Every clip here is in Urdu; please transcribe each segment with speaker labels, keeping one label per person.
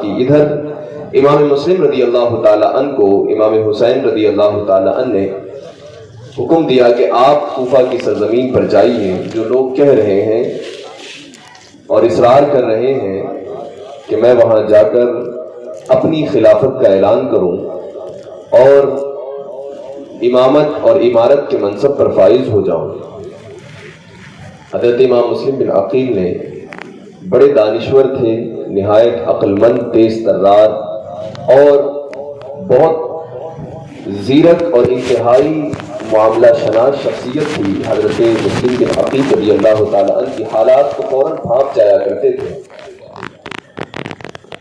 Speaker 1: کی۔ ادھر امام مسلم رضی اللہ تعالیٰ عنہ کو امام حسین رضی اللہ تعالیٰ عنہ نے حکم دیا کہ آپ کوفہ کی سرزمین پر جائیے۔ جو لوگ کہہ رہے ہیں اور اصرار کر رہے ہیں کہ میں وہاں جا کر اپنی خلافت کا اعلان کروں اور امامت اور امارت کے منصب پر فائز ہو جاؤں۔ حضرت امام مسلم بن عقیل نے بڑے دانشور تھے، نہایت عقل مند، تیز ترار اور بہت زیرک اور انتہائی معاملہ شناس شخصیت تھی۔ حضرت مسلم بن عقیل رضی اللہ تعالیٰ عنہ کی حالات کو فوراً بھانپ جایا کرتے تھے۔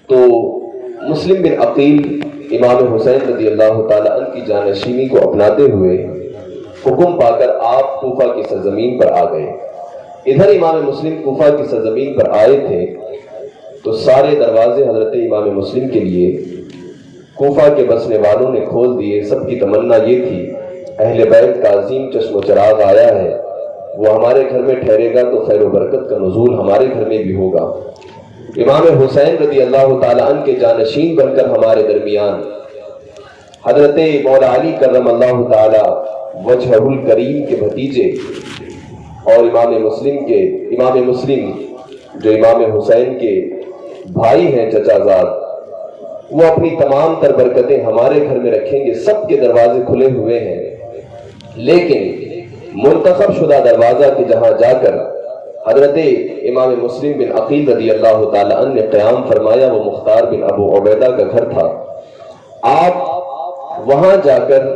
Speaker 1: تو مسلم بن عقیل امام حسین رضی اللہ تعالیٰ عنہ کی جانشینی کو اپناتے ہوئے حکم پا کر آپ کوفہ کی سرزمین پر آ گئے۔ ادھر امام مسلم کوفہ کی سرزمین پر آئے تھے تو سارے دروازے حضرت امام مسلم کے لیے کوفہ کے بسنے والوں نے کھول دیے۔ سب کی تمنا یہ تھی اہل بیت کا عظیم چشم و چراغ آیا ہے، وہ ہمارے گھر میں ٹھہرے گا تو خیر و برکت کا نزول ہمارے گھر میں بھی ہوگا۔ امام حسین رضی اللہ تعالیٰ عنہ کے جانشین بن کر ہمارے درمیان حضرت مولا علی کرم اللہ تعالی وجہہ الکریم کے بھتیجے اور امام مسلم جو امام حسین کے بھائی ہیں، چچا زاد، وہ اپنی تمام تر برکتیں ہمارے گھر میں رکھیں گے۔ سب کے دروازے کھلے ہوئے ہیں، لیکن منتخب شدہ دروازہ کے جہاں جا کر حضرت امام مسلم بن عقیل رضی اللہ تعالیٰ عنہ نے قیام فرمایا، وہ مختار بن ابو عبیدہ کا گھر تھا۔ آپ وہاں جا کر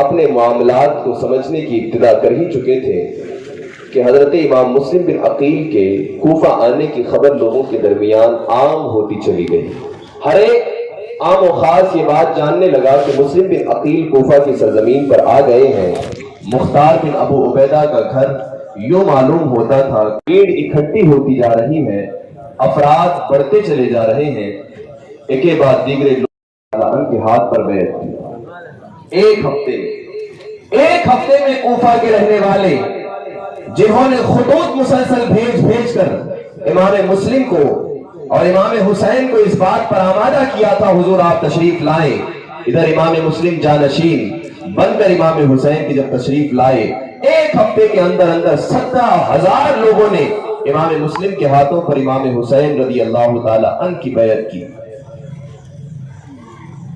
Speaker 1: اپنے معاملات کو سمجھنے کی ابتدا کر ہی چکے تھے کہ حضرت امام مسلم بن عقیل کے کوفہ آنے کی خبر لوگوں کے درمیان عام ہوتی چلی گئی۔ ہر ایک عام و خاص یہ بات جاننے لگا کہ مسلم بن عقیل کوفہ کی سرزمین پر آ گئے ہیں۔ مختار بن ابو عبیدہ کا گھر یوں معلوم ہوتا تھا، بھیڑ اکٹھی ہوتی جا رہی ہے، افراد بڑھتے چلے جا رہے ہیں، ایک کے بعد دیگرے لوگ ان کے ہاتھ پر بیعت کی۔ ایک ہفتے میں کوفہ کے رہنے والے جنہوں نے خطوط مسلسل بھیج کر امام مسلم کو اور امام حسین کو اس بات پر آمادہ کیا تھا حضور آپ تشریف لائیں، ادھر امام مسلم جانشین بن کر امام حسین کی جب تشریف لائے، ایک ہفتے کے اندر 17,000 لوگوں نے امام مسلم کے ہاتھوں پر امام حسین رضی اللہ تعالی عنہ کی بیعت کی۔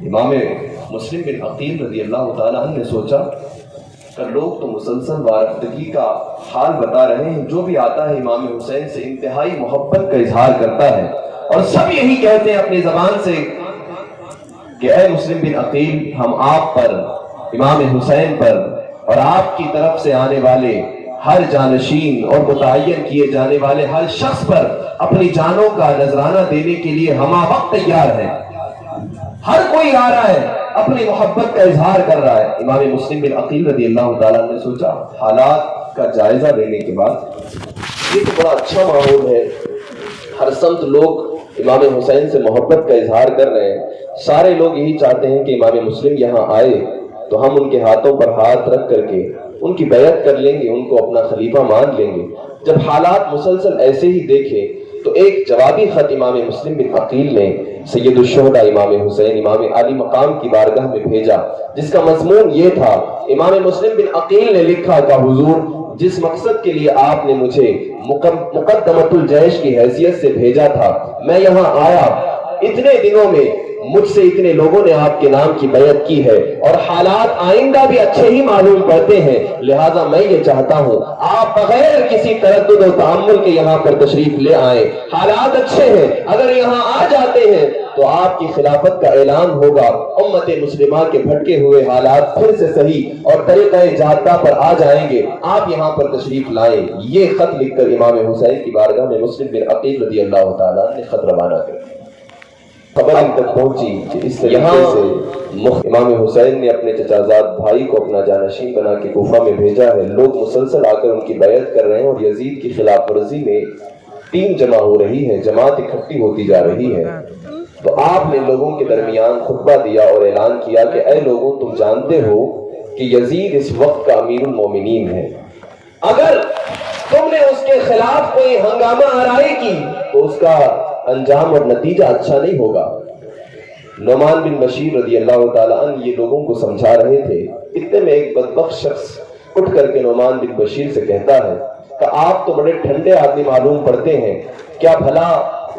Speaker 1: امام مسلم بن عقیل رضی اللہ تعالی عنہ نے سوچا کہ لوگ تو مسلسل وارفتگی کا حال بتا رہے ہیں، جو بھی آتا ہے امام حسین سے انتہائی محبت کا اظہار کرتا ہے، اور سب یہی کہتے ہیں اپنی زبان سے کہ اے مسلم بن عقیل، ہم آپ پر، امام حسین پر اور آپ کی طرف سے آنے والے ہر جانشین اور متعین کیے جانے والے ہر شخص پر اپنی جانوں کا نذرانہ دینے کے لیے ہمہ وقت تیار ہیں۔ ہر کوئی آ رہا ہے، اپنی محبت کا اظہار کر رہا ہے۔ امام مسلم بن عقیل رضی اللہ تعالیٰ نے سوچا، حالات کا جائزہ لینے کے بعد یہ تو بڑا اچھا ماحول ہے، ہر سمت لوگ امام حسین سے محبت کا اظہار کر رہے ہیں، سارے لوگ یہی چاہتے ہیں کہ امام مسلم یہاں آئے تو ہم ان کے ہاتھوں پر ہاتھ رکھ کر کے ان کی بیعت کر لیں گے، ان کو اپنا خلیفہ مان لیں گے۔ جب حالات مسلسل ایسے ہی دیکھے تو ایک جوابی خط امام مسلم بن عقیل نے سید الشہداء امام حسین امام عالی مقام کی بارگاہ میں بھیجا، جس کا مضمون یہ تھا۔ امام مسلم بن عقیل نے لکھا کہ حضور، جس مقصد کے لیے آپ نے مجھے مقدمۃ الجیش کی حیثیت سے بھیجا تھا، میں یہاں آیا، اتنے دنوں میں مجھ سے اتنے لوگوں نے آپ کے نام کی بیعت کی ہے اور حالات آئندہ بھی اچھے ہی معلوم پڑتے ہیں، لہٰذا میں یہ چاہتا ہوں آپ بغیر کسی تردد و تأمل کے یہاں پر تشریف لے آئیں۔ حالات اچھے ہیں، اگر یہاں آ جاتے ہیں تو آپ کی خلافت کا اعلان ہوگا، امت مسلمہ کے بھٹکے ہوئے حالات پھر سے صحیح اور طریقہ جادہ پر آ جائیں گے، آپ یہاں پر تشریف لائیں۔ یہ خط لکھ کر امام حسین کی بارگاہ میں مسلم بن عقیل رضی اللہ تعالیٰ نے خط روانہ کر دیا۔ خبر ان تک پہنچی کہ اس طریقے سے امام حسین نے اپنے چچا زاد بھائی کو اپنا جانشین بنا کے کوفہ میں بھیجا ہے، لوگ مسلسل آ کر ان کی بیعت کر رہے ہیں اور یزید کی خلاف ورزی میں ٹیم جمع ہو رہی ہے، جماعت اکٹھی ہوتی جا رہی ہے۔ تو آپ نے لوگوں کے درمیان خطبہ دیا اور اعلان کیا کہ اے لوگوں، تم جانتے ہو کہ یزید اس وقت کا امیر المومنین ہے، اگر تم نے اس کے خلاف کوئی ہنگامہ آرائی کی تو اس کا انجام اور نتیجہ اچھا نہیں ہوگا۔ نعمان بن بشیر رضی اللہ تعالیٰ عنہ یہ لوگوں کو سمجھا رہے تھے، اتنے میں ایک بدبخت شخص اٹھ کر کے نعمان بن بشیر سے کہتا ہے کہ آپ تو بڑے ٹھنڈے آدمی معلوم پڑتے ہیں، کیا بھلا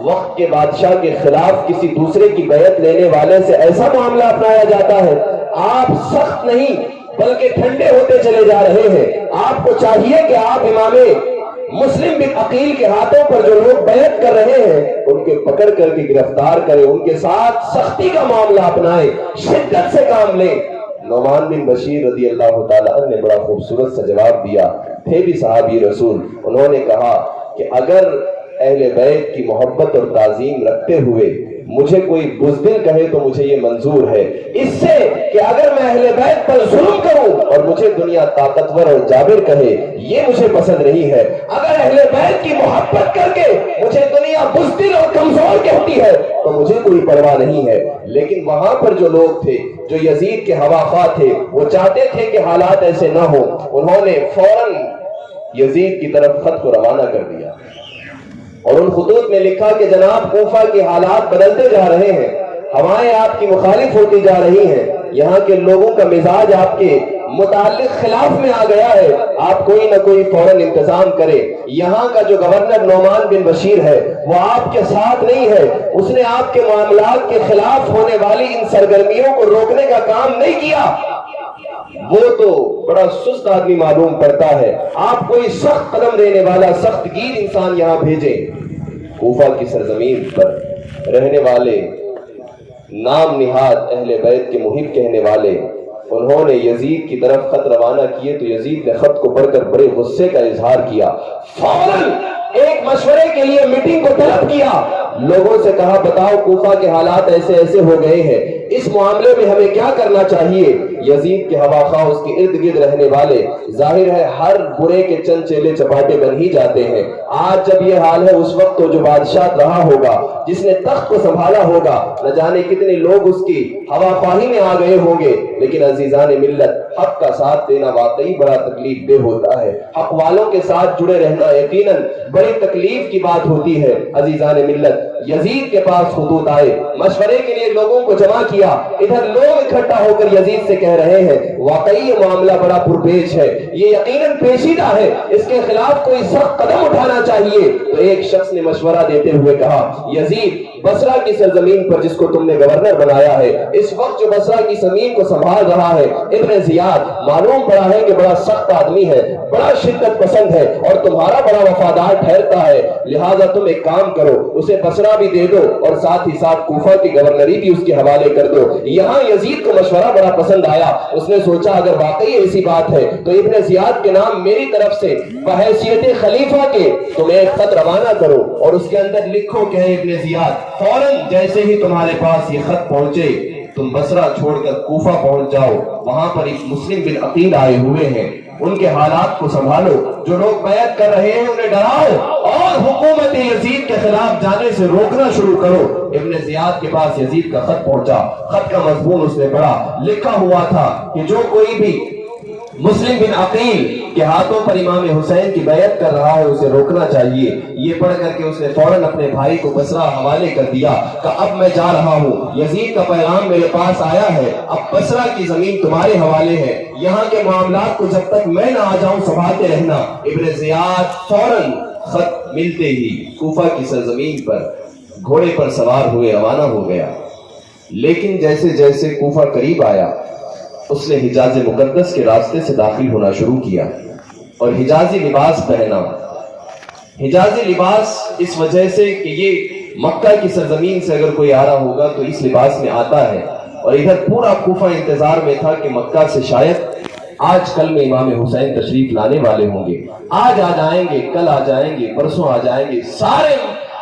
Speaker 1: وقت کے بادشاہ کے خلاف کسی دوسرے کی بیعت لینے والے سے ایسا معاملہ اپنایا جاتا ہے؟ آپ سخت نہیں بلکہ ٹھنڈے ہوتے چلے جا رہے ہیں۔ آپ کو چاہیے کہ آپ امام مسلم بن عقیل کے ہاتھوں پر جو لوگ بیعت کر رہے ہیں ان کے پکڑ کر کے گرفتار کریں، ان کے ساتھ سختی کا معاملہ اپنائیں، شدت سے کام لیں۔ نعمان بن بشیر رضی اللہ تعالیٰ عنہ نے بڑا خوبصورت سا جواب دیا، تھے بھی صحابی رسول۔ انہوں نے کہا کہ اگر اہل بیت کی محبت اور تعظیم رکھتے ہوئے مجھے کوئی بزدل کہے تو مجھے یہ منظور ہے، اس سے کہ اگر میں اہل بیت پر ظلم کروں اور مجھے دنیا طاقتور اور جابر کہے یہ مجھے پسند نہیں ہے۔ اگر اہل بیت کی محبت کر کے مجھے دنیا بزدل اور کمزور کہتی ہے تو مجھے کوئی پرواہ نہیں ہے۔ لیکن وہاں پر جو لوگ تھے جو یزید کے ہواخواہ تھے، وہ چاہتے تھے کہ حالات ایسے نہ ہو، انہوں نے فوراً یزید کی طرف خط کو روانہ کر دیا اور ان خطوط میں لکھا کہ جناب کوفہ کے حالات بدلتے جا رہے ہیں، ہوائیں آپ کی مخالف ہوتی جا رہی ہیں، یہاں کے لوگوں کا مزاج آپ کے متعلق خلاف میں آ گیا ہے، آپ کوئی نہ کوئی فوراً انتظام کرے۔ یہاں کا جو گورنر نعمان بن بشیر ہے وہ آپ کے ساتھ نہیں ہے، اس نے آپ کے معاملات کے خلاف ہونے والی ان سرگرمیوں کو روکنے کا کام نہیں کیا، وہ تو بڑا سست آدمی معلوم پڑتا ہے، آپ کوئی سخت قدم دینے والا سخت گیر انسان یہاں بھیجیں۔ کوفہ کی سرزمین پر رہنے والے نام نہاد اہل بیت کے محب کہنے والے انہوں نے یزید کی طرف خط روانہ کیے تو یزید نے خط کو پڑھ کر بڑے غصے کا اظہار کیا، فوراً ایک مشورے کے لیے میٹنگ کو طلب کیا، لوگوں سے کہا بتاؤ کوفہ کے حالات ایسے ایسے ہو گئے ہیں، اس معاملے میں ہمیں کیا کرنا چاہیے؟ یزید کے ہواخواہ اس کے ارد گرد رہنے والے ظاہر ہے ہر برے کے چند چیلے چپاٹے بن ہی جاتے ہیں، آج جب یہ حال ہے اس وقت تو جو بادشاہ رہا ہوگا جس نے تخت کو سنبھالا ہوگا نہ جانے کتنے لوگ اس کی ہواخواہی میں آ گئے ہوں گے، لیکن عزیزان ملت حق کا ساتھ دینا واقعی بڑا تکلیف دہ ہوتا ہے، حق والوں کے ساتھ جڑے رہنا یقیناً بڑی تکلیف کی بات ہوتی ہے۔ عزیزان ملت یزید کے پاس خطوط آئے، مشورے کے لیے لوگوں کو جمع کیا، ادھر لوگ اکٹھا ہو کر یزید سے کہہ رہے ہیں واقعی یہ معاملہ بڑا پرپیش ہے، یہ یقیناً پیچیدہ ہے، اس کے خلاف کوئی سخت قدم اٹھانا چاہیے۔ تو ایک شخص نے مشورہ دیتے ہوئے کہا یزید بصرہ کی سرزمین پر جس کو تم نے گورنر بنایا ہے، اس وقت جو بصرہ کی زمین کو سنبھال رہا ہے ابن زیاد، معلوم پڑا ہے کہ بڑا سخت آدمی ہے، بڑا شدت پسند ہے اور تمہارا بڑا وفادار ٹھہرتا ہے، لہٰذا تم ایک کام کرو اسے بصرہ بھی دے دو اور ساتھ ہی ساتھ کوفہ کی گورنری بھی اس کے حوالے کر دو۔ یہاں یزید کو مشورہ بڑا پسند آیا، اس نے سوچا اگر واقعی ایسی بات ہے تو ابن زیاد کے نام میری طرف سے بحیثیت خلیفہ کے تم ایک خط روانہ کرو اور اس کے اندر لکھو کہ اے ابن زیاد فوراً جیسے ہی تمہارے پاس یہ خط پہنچے تم بصرہ چھوڑ کر کوفہ پہنچ جاؤ، وہاں پر ایک مسلم بن عقیل آئے ہوئے ہیں، ان کے حالات کو سنبھالو، جو لوگ بیعت کر رہے ہیں انہیں ڈراؤ اور حکومت یزید کے خلاف جانے سے روکنا شروع کرو۔ ابن زیاد کے پاس یزید کا خط پہنچا، خط کا مضمون اس نے پڑھا، لکھا ہوا تھا کہ جو کوئی بھی مسلم بن عقیل کے ہاتھوں پر امام حسین کی بیعت کر رہا ہے اسے روکنا چاہیے۔ یہ پڑھ کر کے اس نے فوراً اپنے بھائی کو بصرہ حوالے کر دیا کہ اب میں جا رہا ہوں، یزید کا پیغام میرے پاس آیا ہے، اب بصرہ کی زمین تمہارے حوالے ہے، یہاں کے معاملات کو جب تک میں نہ آ جاؤں سنبھالتے رہنا۔ ابن زیاد فوراً خط ملتے ہی کوفہ کی سرزمین پر گھوڑے پر سوار ہوئے روانہ ہو گیا، لیکن جیسے جیسے کوفہ قریب آیا اس نے حجاز مقدس کے راستے سے داخل ہونا شروع کیا اور حجازی لباس پہنا۔ حجازی لباس اس وجہ سے کہ یہ مکہ کی سرزمین سے اگر کوئی آ رہا ہوگا تو اس لباس میں آتا ہے، اور ادھر پورا کوفہ انتظار میں تھا کہ مکہ سے شاید آج کل میں امام حسین تشریف لانے والے ہوں گے، آج آ جائیں گے، کل آ جائیں گے، پرسوں آ جائیں گے۔ سارے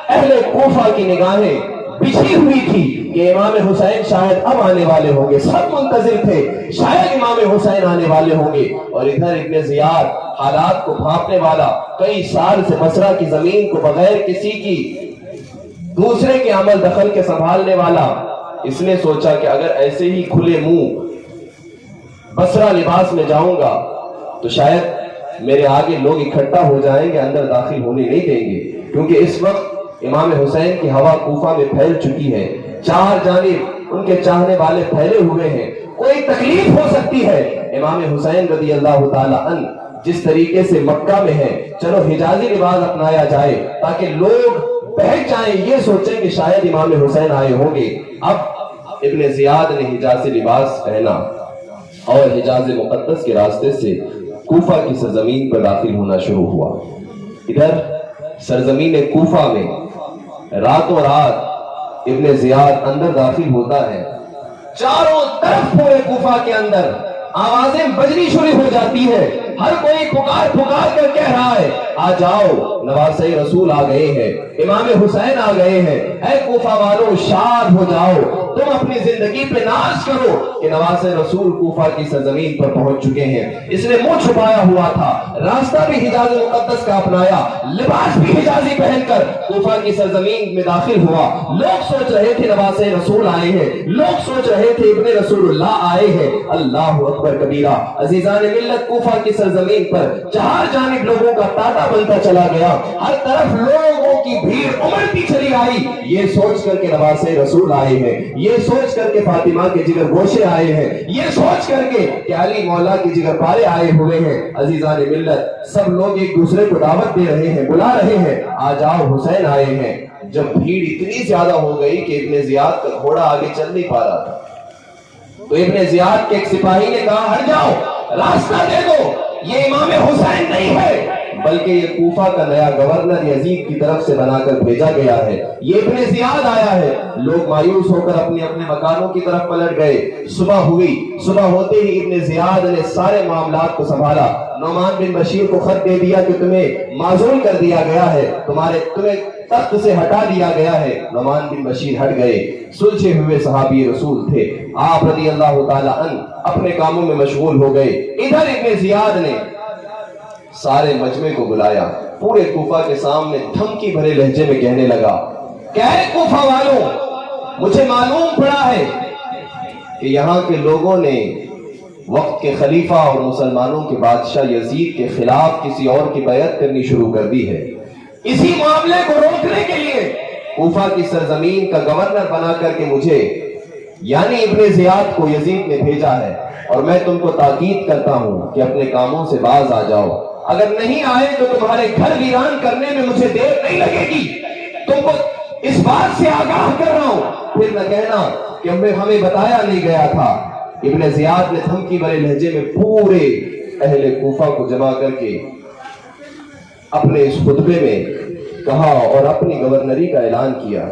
Speaker 1: اہل کوفہ کی نگاہیں بچھی ہوئی تھی کہ امام حسین شاید اب آنے والے ہوں گے، سب منتظر تھے شاید امام حسین آنے والے ہوں گے، اور ادھر ابن زیاد حالات کو بھانپنے والا، کئی سال سے بصرہ کی زمین کو بغیر کسی کی دوسرے کے عمل دخل کے سنبھالنے والا، اس نے سوچا کہ اگر ایسے ہی کھلے منہ بصرہ لباس میں جاؤں گا تو شاید میرے آگے لوگ اکٹھا ہو جائیں گے، اندر داخل ہونے نہیں دیں گے، کیونکہ اس وقت امام حسین کی ہوا کوفہ میں پھیل چکی ہے، چار جانب ان کے چاہنے والے پھیلے ہوئے ہیں، کوئی تکلیف ہو سکتی ہے۔ امام حسین رضی اللہ تعالی عنہ جس طریقے سے مکہ میں ہے، چلو حجازی لباس اپنایا جائے تاکہ لوگ بہک جائیں، یہ سوچیں کہ شاید امام حسین آئے ہوں گے۔ اب ابن زیاد نے حجازی لباس پہنا اور حجاز مقدس کے راستے سے کوفہ کی سرزمین پر داخل ہونا شروع ہوا۔ ادھر سرزمین کوفہ میں راتوں رات ابن زیاد اندر داخل ہوتا ہے، چاروں طرف پورے کوفہ کے اندر آوازیں بجنی شروع ہو جاتی ہے، ہر کوئی پکار پکار کر کہہ رہا ہے آ جاؤ، نواسۂ رسول آ گئے ہیں، امام حسین آ گئے ہیں، اے کوفہ والوں شاد ہو جاؤ، تم اپنی زندگی پہ ناز کرو کہ نواسۂ رسول کوفہ کی سرزمین پر پہنچ چکے ہیں۔ اس نے منہ چھپایا ہوا تھا، راستہ بھی حجاز مقدس کا اپنایا، لباس بھی حجازی پہن کر کوفہ کی سرزمین میں داخل ہوا۔ لوگ سوچ رہے تھے نواسۂ رسول آئے ہیں، لوگ سوچ رہے تھے ابن رسول اللہ آئے ہیں۔ اللہ اکبر کبیرہ، عزیزان ملت، کوفہ کی سرزمین پر چار جانب لوگوں کا تاتا بنتا چلا گیا، ہر طرف لوگوں کی بھیڑ امڑتی چلی آئی، یہ سوچ کر کے نواسۂ رسول آئے ہیں، یہ سوچ کر کے فاطمہ کے جگر گوشے آئے ہیں، یہ سوچ کر کے کہ علی مولا کی جگر پارے آئے ہوئے ہیں۔ عزیزان ملت، سب لوگ ایک دوسرے کو دعوت دے رہے ہیں، بلا رہے ہیں آ جاؤ حسین آئے ہیں۔ جب بھیڑ اتنی زیادہ ہو گئی کہ ابن زیاد کا گھوڑا آگے چل نہیں پا رہا تھا، تو ابن زیاد کے ایک سپاہی نے کہا ہٹ جاؤ، راستہ دے دو، یہ امام حسین نہیں ہے بلکہ یہ کوفہ کا نیا گورنر یزید کی طرف سے بنا کر بھیجا گیا ہے، یہ ابن زیاد آیا ہے۔ لوگ مایوس ہو کر اپنے اپنے مکانوں کی طرف پلٹ گئے۔ صبح ہوئی، صبح ہوتے ہی ابن زیاد نے سارے معاملات کو سنبھالا، نعمان بن بشیر کو خط دے دیا کہ تمہیں معزول کر دیا گیا ہے، تمہیں تخت سے ہٹا دیا گیا ہے۔ نعمان بن بشیر ہٹ گئے، سلجھے ہوئے صحابی رسول تھے، آپ رضی اللہ تعالی عنہ اپنے کاموں میں مشغول ہو گئے۔ ادھر ابن زیاد نے سارے مجمع کو بلایا، پورے کوفہ کے سامنے دھمکی بھرے لہجے میں کہنے لگا کہ اے کوفہ والوں، مجھے معلوم پڑا ہے کہ یہاں کے لوگوں نے وقت کے خلیفہ اور مسلمانوں کے بادشاہ یزید کے خلاف کسی اور کی بیعت کرنی شروع کر دی ہے۔ اسی معاملے کو روکنے کے لیے کوفہ کی سرزمین کا گورنر بنا کر کے مجھے یعنی ابن زیاد کو یزید نے بھیجا ہے، اور میں تم کو تاکید کرتا ہوں کہ اپنے کاموں سے باز آ جاؤ، اگر نہیں آئے تو تمہارے گھر ویران کرنے میں مجھے دیر نہیں لگے گی۔ تم کو اس بات سے آگاہ کر رہا ہوں، پھر نہ کہنا کہ ہمیں بتایا نہیں گیا تھا۔ ابن زیاد نے دھمکی بھرے لہجے میں پورے اہل کوفہ کو جمع کر کے اپنے اس خطبے میں کہا اور اپنی گورنری کا اعلان کیا۔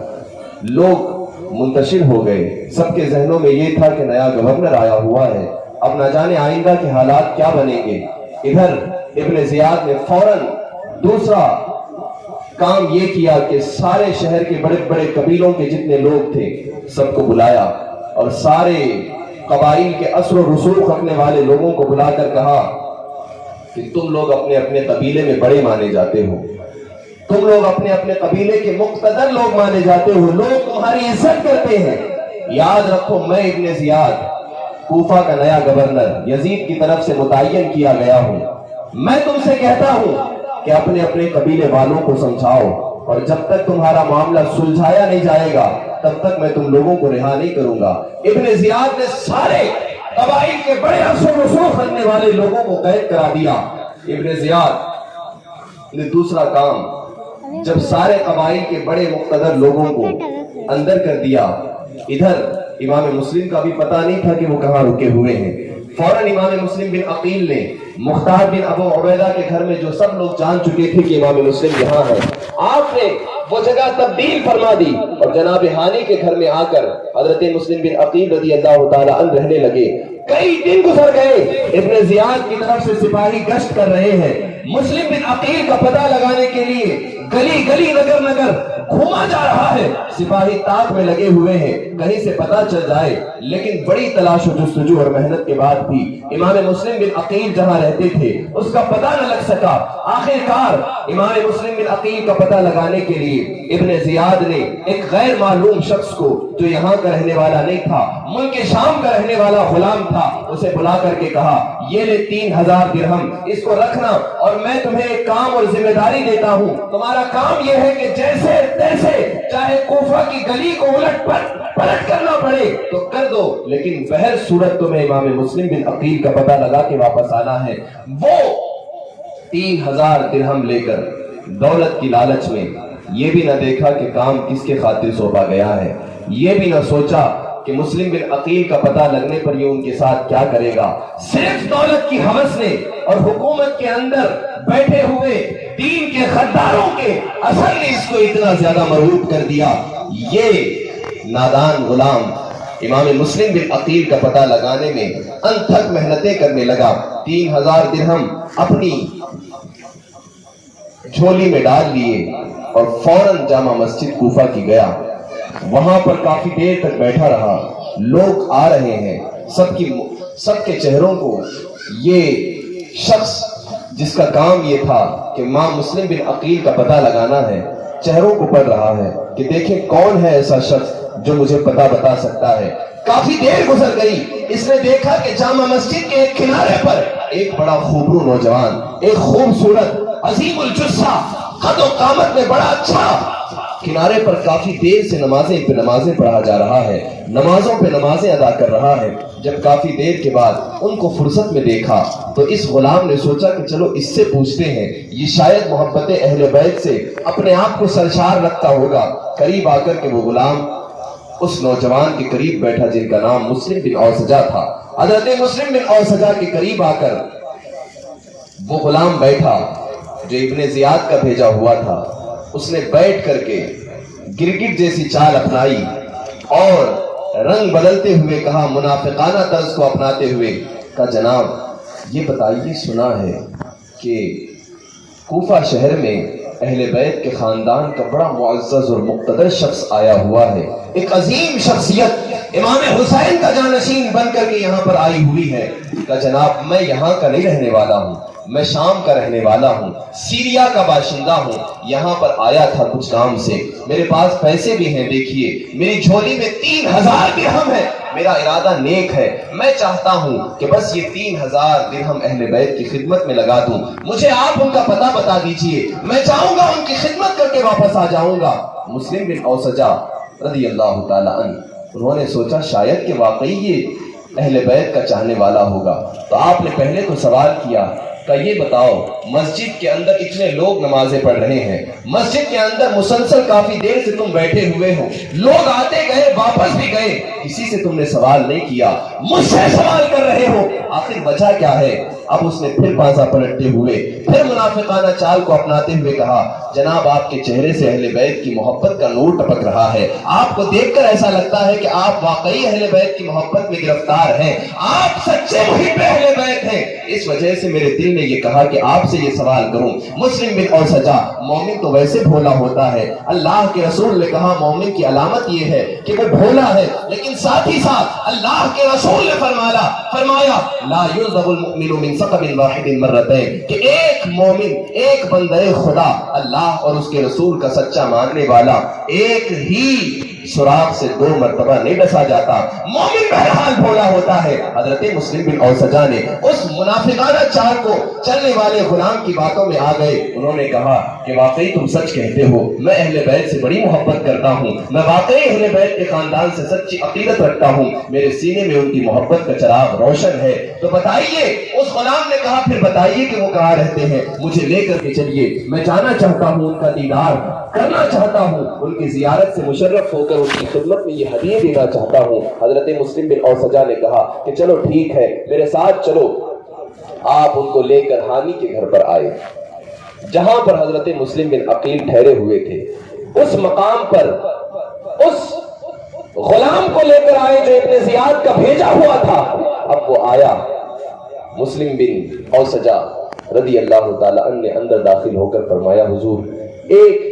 Speaker 1: لوگ منتشر ہو گئے، سب کے ذہنوں میں یہ تھا کہ نیا گورنر آیا ہوا ہے، اب نہ جانے آئندہ کے حالات کیا بنیں گے۔ ادھر ابن زیاد نے فوراً دوسرا کام یہ کیا کہ سارے شہر کے بڑے بڑے قبیلوں کے جتنے لوگ تھے سب کو بلایا، اور سارے قبائل کے اثر و رسوخ رکھنے والے لوگوں کو بلا کر کہا کہ تم لوگ اپنے اپنے قبیلے میں بڑے مانے جاتے ہو، تم لوگ اپنے اپنے قبیلے کے مقتدر لوگ مانے جاتے ہو، لوگ تمہاری عزت کرتے ہیں۔ یاد رکھو میں ابن زیاد کوفہ کا نیا گورنر یزید کی طرف سے متعین کیا گیا ہوں، میں تم سے کہتا ہوں کہ اپنے اپنے قبیلے والوں کو سمجھاؤ، اور جب تک تمہارا معاملہ سلجھایا نہیں جائے گا تب تک میں تم لوگوں کو رہا نہیں کروں گا۔ ابن زیاد نے سارے قبائل کے بڑے اثر و رسوخ رکھنے والے لوگوں کو قید کرا دیا۔ ابن زیاد نے دوسرا کام جب سارے قبائل کے بڑے مقتدر لوگوں کو اندر کر دیا، ادھر امام مسلم کا بھی پتہ نہیں تھا کہ وہ کہاں رکے ہوئے ہیں، فوراً امام مسلم بن عقیل نے مختار بن ابو عبیدہ کے گھر میں جو سب لوگ جان چکے تھے کہ امام مسلم یہاں ہے، آپ نے وہ جگہ تبدیل فرما دی اور جناب ہانی کے گھر میں آ کر حضرت مسلم بن عقیل رضی اللہ تعالی عنہ رہنے لگے۔ کئی دن گزر گئے، ابن زیاد کی طرف سے سپاہی گشت کر رہے ہیں، مسلم بن عقیل کا پتہ لگانے کے لیے گلی گلی نگر نگر گھوما جا رہا ہے، سپاہی تاک میں لگے ہوئے ہیں کہیں سے پتہ چل جائے، لیکن بڑی تلاش و جستجو اور محنت کے بعد بھی امام مسلم بن عقیل جہاں رہتے تھے اس کا پتہ نہ لگ سکا۔ آخر کار امام مسلم بن عقیل کا پتہ لگانے کے لیے ابن زیاد نے ایک غیر معلوم شخص کو جو یہاں کا رہنے والا نہیں تھا، ملک شام کا رہنے والا غلام تھا، اسے بلا کر کے کہا یہ لے 3000 درہم، اس کو رکھنا، اور میں تمہیں ایک کام اور ذمہ داری دیتا ہوں، تمہارا کام یہ ہے کہ جیسے تیسے چاہے کوفہ کی گلی کو الٹ پلٹ کرنا پڑے تو کر دو، لیکن بہر صورت تمہیں امام مسلم بن عقیل کا پتہ لگا کے واپس آنا ہے۔ وہ 3000 درہم لے کر دولت کی لالچ میں یہ بھی نہ دیکھا کہ کام کس کے خاطر سونپا گیا ہے، یہ بھی نہ سوچا کہ مسلم بن عقیل کا پتہ لگنے پر یہ ان کے ساتھ کیا کرے گا۔ صرف دولت کی ہوس نے اور حکومت کے اندر بیٹھے ہوئے دین کے غداروں کے اثر نے اس کو اتنا زیادہ مرعوب کر دیا۔ یہ نادان غلام امام مسلم بن عقیل کا پتہ لگانے میں انتھک محنتیں کرنے لگا۔ 3000 درہم اپنی جھولی میں ڈال لیے اور فوراً جامع مسجد کوفہ کی گیا۔ وہاں پر کافی دیر تک بیٹھا رہا، لوگ آ رہے ہیں، سب کے چہروں کو یہ شخص جس کا کام یہ تھا کہ امام مسلم بن عقیل کا پتہ لگانا ہے، چہروں کو پڑھ رہا ہے کہ دیکھیں کون ہے ایسا شخص جو مجھے پتہ بتا سکتا ہے۔ کافی دیر گزر گئی، اس نے دیکھا کہ جامع مسجد کے ایک کنارے پر ایک بڑا خوبرو نوجوان، ایک خوبصورت عظیم الجثہ، قد و قامت میں بڑا اچھا، کنارے پر کافی دیر سے نمازیں پہ نمازیں پڑھا جا رہا ہے، نمازوں پہ نمازیں ادا کر رہا ہے۔ جب کافی دیر کے بعد ان کو فرصت میں دیکھا تو اس غلام نے سوچا کہ چلو اس سے پوچھتے ہیں، یہ شاید محبت اہل بیت سے اپنے آپ کو سرشار رکھتا ہوگا۔ قریب آ کر کے وہ غلام اس نوجوان کے قریب بیٹھا جن کا نام مسلم بن اوسجہ تھا۔ حضرت مسلم بن اوسجہ کے قریب آ کر وہ غلام بیٹھا جو ابن زیاد کا بھیجا ہوا تھا۔ اس نے بیٹھ کر کے گرگٹ جیسی چال اپنائی اور رنگ بدلتے ہوئے کہا، منافقانہ طرز کو اپناتے ہوئے کہا، جناب یہ بتائیے، سنا ہے کہ کوفہ شہر میں اہل بیت کے خاندان کا بڑا معزز اور مقتدر شخص آیا ہوا ہے، ایک عظیم شخصیت امام حسین کا جانشین بن کر کے یہاں پر آئی ہوئی ہے۔ کہا جناب میں یہاں کا نہیں رہنے والا ہوں، میں شام کا رہنے والا ہوں، سیریا کا باشندہ ہوں، یہاں پر آیا تھا کچھ کام سے، میرے پاس پیسے بھی ہیں، دیکھیے میری جھولی میں 3000 درہم ہے، میرا ارادہ نیک ہے، میں چاہتا ہوں کہ بس یہ 3000 درہم اہل بیت کی خدمت میں لگا دوں، مجھے آپ ان کا پتہ بتا دیجئے، میں چاہوں گا ان کی خدمت کر کے واپس آ جاؤں گا۔ مسلم بن اوسجہ رضی اللہ تعالی عنہ انہوں نے سوچا شاید کہ واقعی یہ اہل بیت کا چاہنے والا ہوگا، تو آپ نے پہلے تو سوال کیا کہ یہ بتاؤ مسجد کے اندر اتنے لوگ نمازیں پڑھ رہے ہیں، مسجد کے اندر مسلسل کافی دیر سے تم بیٹھے ہوئے ہو، لوگ آتے گئے واپس بھی گئے، کسی سے تم نے سوال نہیں کیا، مجھ سے سوال کر رہے ہو، آخر وجہ کیا ہے؟ اب اس نے پھر بازا پلٹتے ہوئے پھر منافقانہ چال کو اپناتے ہوئے کہا، جناب آپ کے چہرے سے اہل بیت کی محبت کا نور ٹپک رہا ہے، آپ کو دیکھ کر ایسا لگتا ہے کہ آپ واقعی اہل بیت کی محبت میں گرفتار ہیں، آپ سچے محب اہل بیت ہیں، اس وجہ سے میرے دل نے یہ کہا کہ آپ سے یہ سوال کروں۔ مسلم بن اوسجہ، مومن تو ویسے بھولا ہوتا ہے، اللہ کے رسول نے کہا مومن کی علامت یہ ہے کہ وہ بھولا ہے، لیکن ساتھ ہی ساتھ اللہ کے رسول نے فرمایا لا یعذب المؤمن من ثقب واحد مرتين، کہ ایک مومن، ایک بندہ خدا اللہ اور اس کے رسول کا سچا ماننے والا ایک ہی سوراخ سے 2 مرتبہ نہیں ڈسا جاتا، مومن بہرحال بھولا ہوتا ہے۔ حضرت مسلم بن اوسجہ نے اس منافقانہ چال کو چلنے والے غلام کی باتوں میں آ گئے، انہوں نے کہا کہ واقعی تم سچ کہتے ہو، میں اہل بیت سے بڑی محبت کرتا ہوں، میں واقعی اہل بیت کے خاندان سے سچی عقیدت رکھتا ہوں، میرے سینے میں ان کی محبت کا چراغ روشن ہے، تو بتائیے۔ اس غلام نے کہا پھر بتائیے کہ وہ کہاں رہتے ہیں، مجھے لے کر کے چلیے، میں جانا چاہتا ہوں، ان کا دیدار کرنا چاہتا ہوں، ان کی زیارت سے مشرف ہو کر ان کی خدمت میں یہ ہدیے دینا چاہتا ہوں۔ حضرت مسلم بن اوسجہ نے کہا کہ چلو ٹھیک ہے، میرے ساتھ چلو۔ آپ ان کو لے کر حامی کے گھر پر آئے، جہاں پر حضرت مسلم بن عقیل ٹھہرے ہوئے تھے، اس مقام پر اس غلام کو لے کر آئے جو ابن زیاد کا بھیجا ہوا تھا۔ اب وہ آیا، مسلم بن اوسجہ رضی اللہ تعالی عنہ نے اندر داخل ہو کر فرمایا، حضور ایک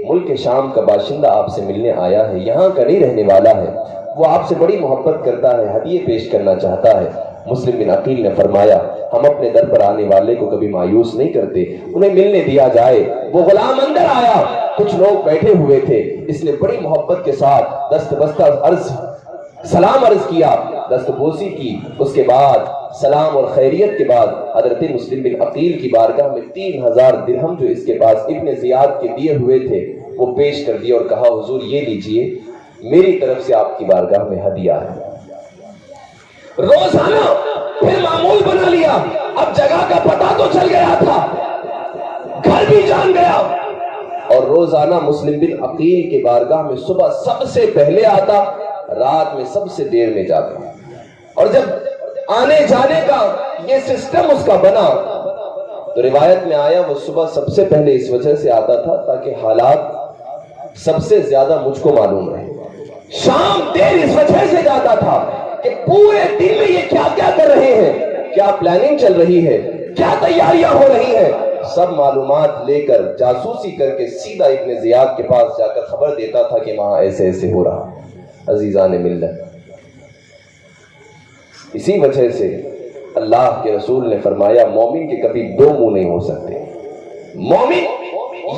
Speaker 1: ملک شام کا باشندہ آپ سے ملنے آیا ہے، یہاں کا نہیں رہنے والا ہے، وہ آپ سے بڑی محبت کرتا ہے، ہدیے پیش کرنا چاہتا ہے۔ مسلم بن عقیل نے فرمایا، ہم اپنے در پر آنے والے کو کبھی مایوس نہیں کرتے، انہیں ملنے دیا جائے۔ وہ غلام اندر آیا، کچھ لوگ بیٹھے ہوئے تھے، اس نے بڑی محبت کے ساتھ دست بستہ سلام عرض کیا، دست بوسی کی، اس کے بعد سلام اور خیریت کے بعد حضرت مسلم بن عقیل کی بارگاہ میں 3000 درہم جو اس کے پاس ابن زیاد کے دیے ہوئے تھے وہ پیش کر دیا اور کہا حضور یہ لیجئے میری طرف سے آپ کی بارگاہ میں ہدیہ ہے۔ روزانہ پھر معمول بنا لیا، اب جگہ کا پتہ تو چل گیا تھا، گھر بھی جان گیا، اور روزانہ مسلم بن عقیل کے بارگاہ میں صبح سب سے پہلے آتا، رات میں سب سے دیر میں جاتا، اور جب آنے جانے کا یہ سسٹم اس کا بنا تو روایت میں آیا وہ صبح سب سے پہلے اس وجہ سے آتا تھا تاکہ حالات سب سے زیادہ مجھ کو معلوم رہے، شام دیر اس وجہ سے جاتا تھا کہ پورے دن میں یہ کیا کیا کر رہے ہیں، کیا پلاننگ چل رہی ہے، کیا تیاریاں ہو رہی ہیں، سب معلومات لے کر جاسوسی کر کے سیدھا ابن زیاد کے پاس جا کر خبر دیتا تھا کہ وہاں ایسے ایسے ہو رہا۔ عزیزان ملت، اسی وجہ سے اللہ کے رسول نے فرمایا مومن کے کبھی دو منہ نہیں ہو سکتے، مومن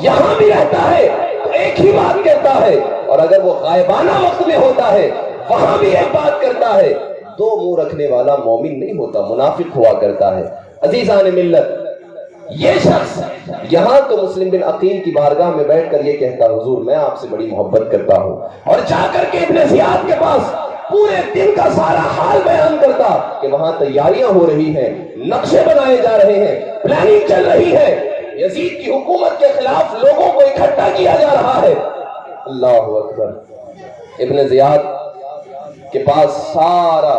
Speaker 1: یہاں بھی رہتا ہے تو ایک ہی بات کہتا ہے، اور اگر وہ غائبانہ وقت میں ہوتا ہے وہاں بھی ایک بات کرتا ہے، دو منہ رکھنے والا مومن نہیں ہوتا، منافق ہوا کرتا ہے۔ عزیزان ملت، یہ شخص یہاں تو مسلم بن عقیل کی بارگاہ میں بیٹھ کر یہ کہتا حضور میں آپ سے بڑی محبت کرتا ہوں، اور جا کر کے ابن زیاد کے پاس پورے دن کا سارا حال بیان کرتا کہ وہاں تیاریاں ہو رہی ہیں، نقشے بنائے جا رہے ہیں، پلاننگ چل رہی ہے، یزید کی حکومت کے خلاف لوگوں کو اکٹھا کیا جا رہا ہے۔ اللہ اکبر۔ ابن زیاد کے پاس سارا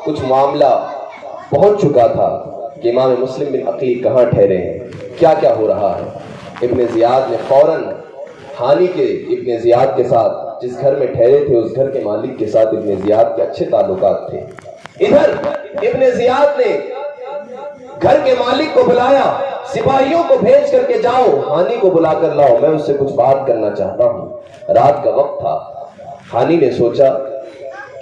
Speaker 1: کچھ معاملہ پہنچ چکا تھا کہ امام مسلم بن عقیل کہاں ٹھہرے ہیں، کیا کیا ہو رہا ہے۔ ابن زیاد نے فوراً ہانی کے ابن زیاد کے ساتھ جس گھر میں ٹھہرے تھے اس گھر کے مالک کے ساتھ ابن زیاد کے اچھے تعلقات تھے، ادھر ابن زیاد نے گھر کے مالک کو بلایا، سپاہیوں کو بھیج کر کے جاؤ ہانی کو بلا کر لاؤ، میں اس سے کچھ بات کرنا چاہتا ہوں۔ رات کا وقت تھا، ہانی نے سوچا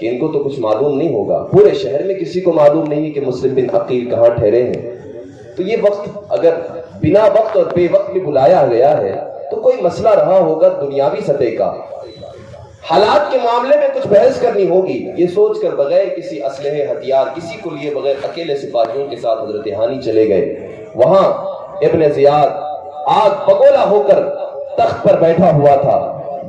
Speaker 1: کہ ان کو تو کچھ معلوم نہیں ہوگا، پورے شہر میں کسی کو معلوم نہیں ہے کہ مسلم بن عقیل کہاں ٹھہرے ہیں، تو یہ وقت اگر بنا وقت اور بے وقت بھی بلایا گیا ہے تو کوئی مسئلہ رہا ہوگا دنیاوی سطح کا، حالات کے معاملے میں کچھ بحث کرنی ہوگی۔ یہ سوچ کر بغیر کسی اسلحے ہتھیار کسی کو لیے بغیر اکیلے سپاہیوں کے ساتھ حضرت ہانی چلے گئے۔ وہاں ابن زیاد آگ بگولا ہو کر تخت پر بیٹھا ہوا تھا،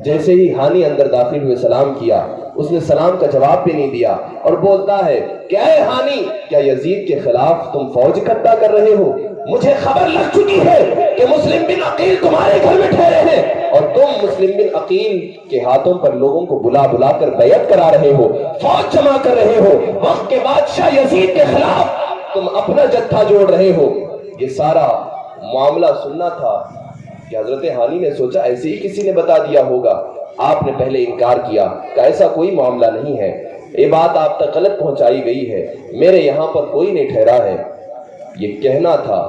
Speaker 1: جیسے ہی ہانی اندر داخل ہوئے سلام کیا، اس نے سلام کا جواب بھی نہیں دیا اور بولتا ہے کہ اے ہانی، کیا یزید کے خلاف تم فوج اکٹھا کر رہے ہو؟ مجھے خبر لگ چکی ہے کہ مسلم بن عقیل تمہارے گھر میں ٹھہرے ہیں اور تم مسلم بن عقیل کے ہاتھوں پر لوگوں کو بلا بلا کر بیعت کرا رہے ہو، فوج جمع کر رہے ہو، وقت کے بادشاہ یزید کے خلاف تم اپنا جتھا جوڑ رہے ہو۔ یہ سارا معاملہ سننا تھا کہ حضرت ہانی نے سوچا ایسے ہی کسی نے بتا دیا ہوگا، آپ نے پہلے انکار کیا کہ ایسا کوئی معاملہ نہیں ہے، یہ بات آپ تک غلط پہنچائی گئی ہے، میرے یہاں پر کوئی نہیں ٹھہرا ہے۔ یہ کہنا تھا،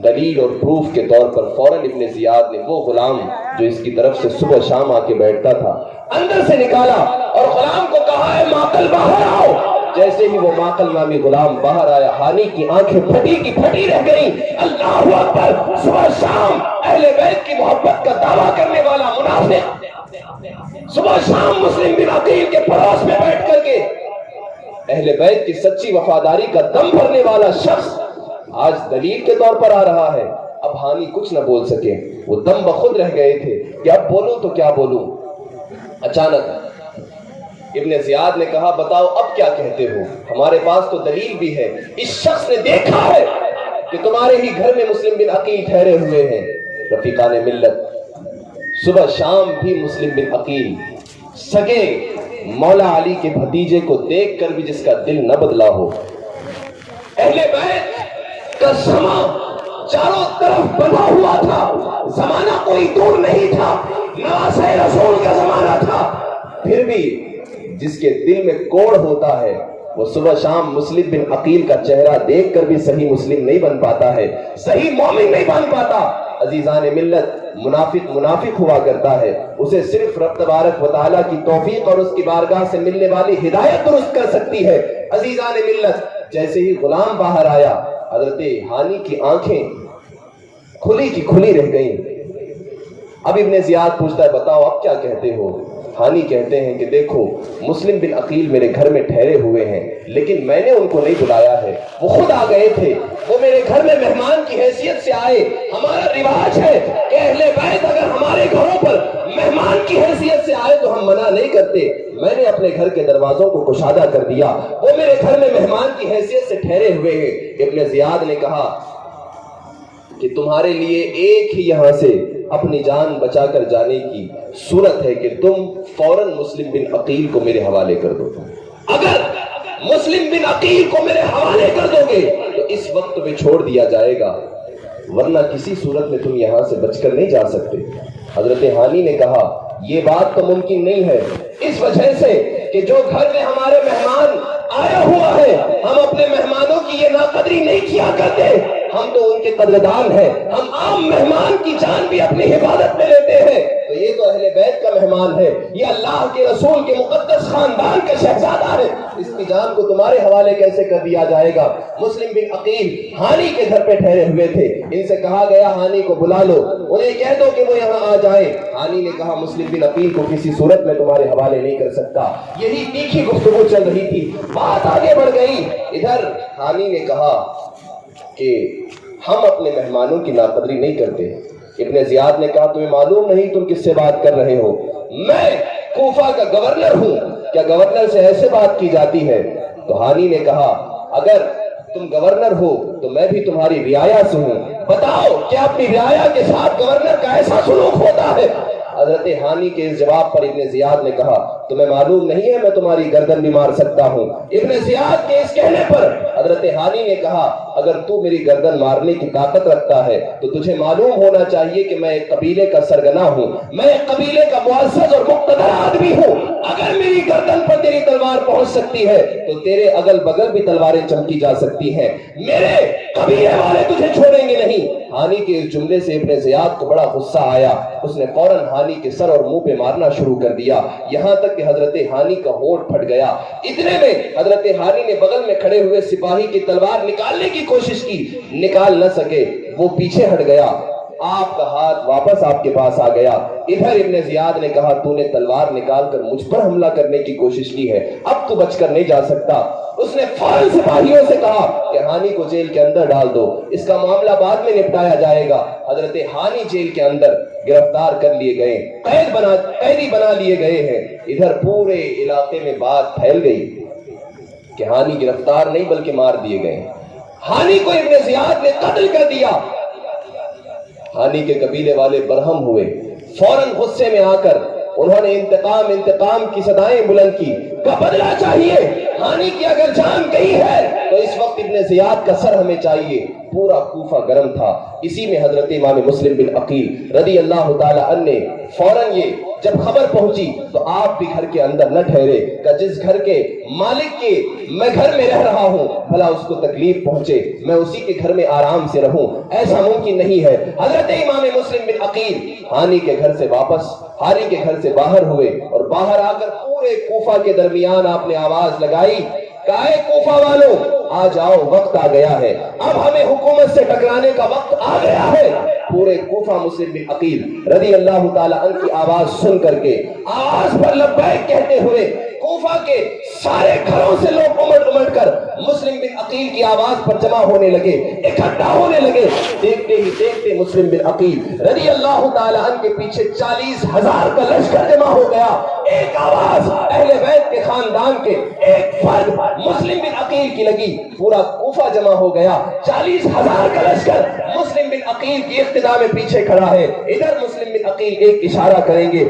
Speaker 1: دلیل اور پروف کے طور پر فوراً ابن زیاد نے وہ غلام جو اس کی طرف سے صبح شام آ کے بیٹھتا تھا اندر سے نکالا اور غلام کو کہا ہے ماقل باہر آؤ۔ جیسے ہی وہ ماقل نامی غلام باہر آیا، ہانی کی آنکھیں پھٹی کی پھٹی رہ گئیں۔ اللہ اکبر! صبح شام اہل بیت کی محبت کا دعویٰ کرنے والا منافق، صبح شام مسلم بن عقیل کے پڑوس میں بیٹھ کر کے اہل بیت کی سچی وفاداری کا دم بھرنے والا شخص آج دلیل کے طور پر آ رہا ہے۔ اب ہانی کچھ نہ بول سکے، وہ دم بخود رہ گئے تھے کہ اب بولوں تو کیا بولوں۔ اچانک ابن زیاد نے کہا بتاؤ اب کیا کہتے ہو، ہمارے پاس تو دلیل بھی ہے، اس شخص نے دیکھا ہے کہ تمہارے ہی گھر میں مسلم بن عقیل ٹھہرے ہوئے ہیں۔ رفیقان ملت، صبح شام بھی مسلم بن عقیل سگے مولا علی کے بھتیجے کو دیکھ کر بھی جس کا دل نہ بدلا ہو، اہل بیت کا سما چاروں طرف بنا ہوا تھا، زمانہ کوئی دور نہیں تھا، نواسہ رسول کا زمانہ تھا، پھر بھی جس کے دل میں کوڑ ہوتا ہے وہ صبح شام مسلم بن عقیل کا چہرہ دیکھ کر بھی صحیح مسلم نہیں بن پاتا ہے، صحیح مومن نہیں بن پاتا۔ عزیزان ملت، منافق ہوا کرتا ہے، اسے صرف رب تبارک و تعالیٰ کی توفیق اور اس کی بارگاہ سے ملنے والی ہدایت درست کر سکتی ہے۔ عزیزان ملت، جیسے ہی غلام باہر آیا، حضرت ہانی کی آنکھیں کھلی کی کھلی رہ گئیں۔ اب ابن زیاد پوچھتا ہے بتاؤ اب کیا کہتے ہو؟ ہانی کہتے ہیں کہ دیکھو مسلم بن عقیل میرے گھر میں ٹھہرے ہوئے ہیں، لیکن میں نے ان کو نہیں بلایا ہے، وہ خود آ گئے تھے، وہ میرے گھر میں مہمان کی حیثیت سے آئے۔ ہمارا رواج ہے کہ اہل بیت اگر ہمارے گھروں پر مہمان کی حیثیت سے آئے تو ہم منع نہیں کرتے۔ میں نے اپنے گھر کے دروازوں کو کشادہ کر دیا، وہ میرے گھر میں مہمان کی حیثیت سے ٹھہرے ہوئے ہیں۔ ابن زیاد نے کہا کہ تمہارے لیے ایک ہی یہاں سے اپنی جان بچا کر جانے کی صورت ہے کہ تم فوراً مسلم بن عقیل کو میرے حوالے کر دو۔ اگر مسلم بن عقیل کو میرے حوالے کر دو گے تو اس وقت تمہیں چھوڑ دیا جائے گا، ورنہ کسی صورت میں تم یہاں سے بچ کر نہیں جا سکتے۔ حضرت ہانی نے کہا یہ بات تو ممکن نہیں ہے، اس وجہ سے کہ جو گھر میں ہمارے مہمان آیا ہوا ہے ہم اپنے مہمانوں کی یہ ناقدری نہیں کیا کرتے، ہم تو ان کے قدردان ہیں، ہم عام مہمان کی جان بھی اپنی حفاظت میں لیتے ہیں، تو یہ تو اہل بیت کا مہمان ہے، یہ اللہ کے رسول کے مقدس خاندان کا شہزادہ ہے، اس کی جان کو تمہارے حوالے کیسے کر دیا جائے گا؟ مسلم بن عقیل ہانی کے گھر پہ ٹھہرے ہوئے تھے، ان سے کہا گیا ہانی کو بلا لو، انہیں کہہ دو کہ وہ یہاں آ جائیں۔ ہانی نے کہا مسلم بن عقیل کو کسی صورت میں تمہارے حوالے نہیں کر سکتا۔ یہی تیکھی گفتگو چل رہی تھی، بات آگے بڑھ گئی۔ ادھر ہانی نے کہا کہ ہم اپنے مہمانوں کی ناقدری نہیں کرتے۔ ابن زیاد نے کہا تمہیں معلوم نہیں تم کس سے بات کر رہے ہو؟ میں کوفہ کا گورنر ہوں، کیا گورنر سے ایسے بات کی جاتی ہے؟ تو ہانی نے کہا اگر تم گورنر ہو تو میں بھی تمہاری رعایا سے ہوں، بتاؤ کیا اپنی رعایا کے ساتھ گورنر کا ایسا سلوک ہوتا ہے؟ حضرت ہانی کے اس جواب پر ابن زیاد نے کہا تمہیں معلوم نہیں ہے میں تمہاری گردن بھی مار سکتا ہوں۔ ابن زیاد کے اس کہنے پر حضرت ہانی نے کہا اگر تو میری گردن مارنے کی طاقت رکھتا ہے تو تجھے معلوم ہونا چاہیے کہ میں ایک قبیلے کا سرگنا ہوں، میں ایک قبیلے کا معزز اور مقتدر آدمی ہوں، اگر میری گردن پر تیری تلوار پہنچ سکتی ہے تو تیرے اگل بگل بھی تلواریں چمکی جا سکتی ہیں، میرے قبیلے والے تجھے چھوڑیں گے نہیں۔ ہانی کے اس جملے سے ابن زیاد کو بڑا غصہ آیا، اس نے فوراً ہانی کے سر اور منہ پہ مارنا شروع کر دیا، یہاں تک کہ حضرت ہانی کا ہونٹ پھٹ گیا۔ اتنے میں حضرت ہانی نے بغل میں کھڑے ہوئے سپاہی کی تلوار نکالنے کی کوشش کی، نکال نہ سکے، وہ پیچھے ہٹ گیا، آپ کا ہاتھ واپس آپ کے پاس آ گیا۔ ادھر ابن زیاد نے کہا تو نے تلوار نکال کر مجھ پر حملہ کرنے کی کوشش کی ہے، اب تو بچ کر نہیں جا سکتا۔ اس نے فوراً سپاہیوں سے کہا کہ ہانی کو جیل کے اندر ڈال دو، اس کا معاملہ بعد میں نپٹایا جائے گا۔ حضرت ہانی جیل کے اندر گرفتار کر لیے گئے، قیدی بنا لیے گئے ہیں۔ ادھر پورے علاقے میں بات پھیل گئی کہ ہانی گرفتار نہیں بلکہ مار دیے گئے، ہانی کو ابن زیاد نے قتل کر دیا۔ ہانی کے قبیلے والے برہم ہوئے، فوراً غصے میں آ کر انہوں نے انتقام کی صدائیں بلند کی، کا بدلہ چاہیے، ہانی کی اگر جان گئی ہے تو اس وقت ابن زیاد کا سر ہمیں چاہیے۔ پورا کوفہ گرم تھا، اسی میں حضرت امام مسلم بن عقیل رضی اللہ تعالی عنہ نے فوراً یہ جب خبر پہنچی تو آپ بھی گھر کے اندر نہ ٹھہرے کہ جس گھر کے مالک کے میں گھر میں رہ رہا ہوں بھلا اس کو تکلیف پہنچے، میں اسی کے گھر میں آرام سے رہوں، ایسا ممکن نہیں ہے۔ حضرت امام مسلم بن عقیل ہانی کے گھر سے باہر ہوئے اور باہر آ کر پورے کوفہ کے درمیان آپ نے آواز لگائی کہ اے کوفہ والوں آ جاؤ، وقت آ گیا ہے، اب ہمیں حکومت سے ٹکرانے کا وقت آ گیا ہے۔ پورے کوفہ مسلم بن عقیل رضی اللہ تعالی عنہ کی آواز سن کر کے آواز پر لبیک کہتے ہوئے کوفہ کے سارے گھروں سے لوگ امٹ کر مسلم بن عقیل کی آواز پر جمع ہونے لگے، اکٹھا ہونے لگے۔ دیکھتے ہی دیکھتے مسلم بن عقیل رضی اللہ تعالی عنہ کے پیچھے 40,000 کا لشکر جمع ہو گیا۔ ایک آواز اہل بیت کے خاندان کے ایک فرد مسلم بن عقیل کی لگی، پورا کوفہ جمع ہو گیا، 40,000 کا لشکر مسلم بن عقیل کی اقتداء میں پیچھے کھڑا ہے۔ ادھر مسلم بن عقیل ایک اشارہ کریں گے،